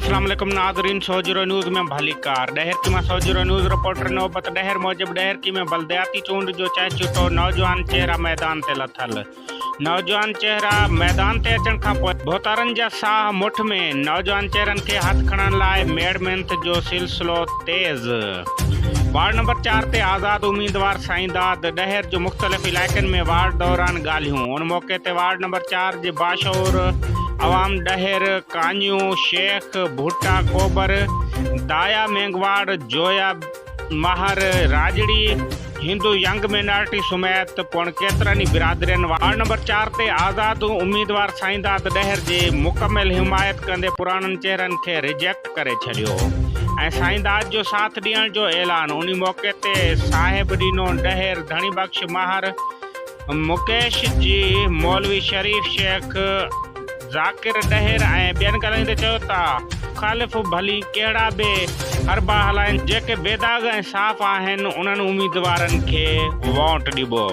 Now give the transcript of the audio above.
अस्सलाम वालेकुम नाज़रीन। 100 न्यूज़ में भली कार डहर की में 100 न्यूज़ रिपोर्टर नौबत डहर मौजब डहर की में बलदियाती चूंड जो चाहे चुटो नौजवान चेहरा मैदान ते लथल। नौजवान चेहरा मैदान ते अचण खां पोइ भोतारनि जा साह मुठ में नौजवान चेहरनि खे हथ खणण लाइ मेड़मेंथ जो सिलसिलो तेज़। वार्ड नंबर 4 ते आज़ाद उम्मीदवार साईंदाद डहर जो मुख़्तलिफ़ इलाइक़नि में वार्ड दौरान ॻाल्हियूं। उन मौक़े ते वार्ड नंबर 4 जे बाशऊर अवाम डहर कानियूं शेख भुट्टा कोबर दाया मेंगवाड़ जोया महर राजड़ी हिंदू यंग माइनॉरिटी समेत पुण केतरनि बिरादरियुनि वार्ड नंबर 4 ते आज़ाद उम्मीदवार साईंदाद डहर जी मुकमिल हिमायत कंदे पुराणनि चेहरनि खे रिजेक्ट करे छॾियो ऐं साईंदाद जो साथ ॾियण जो ऐलान। उन मौक़े ते साहिब ॾिनो डहर धणी बख्श महर मुकेश जी मौलवी शरीफ शेख ज़ाकिर डहर ऐं ॿियनि ॻाल्हाईंदे चयो त मुखालिफ़ भली कहिड़ा बि हरबा हलाइनि जेके बेदाग ऐं साफ़ आहिनि उन्हनि उम्मीदवारनि खे वोट ॾिबो।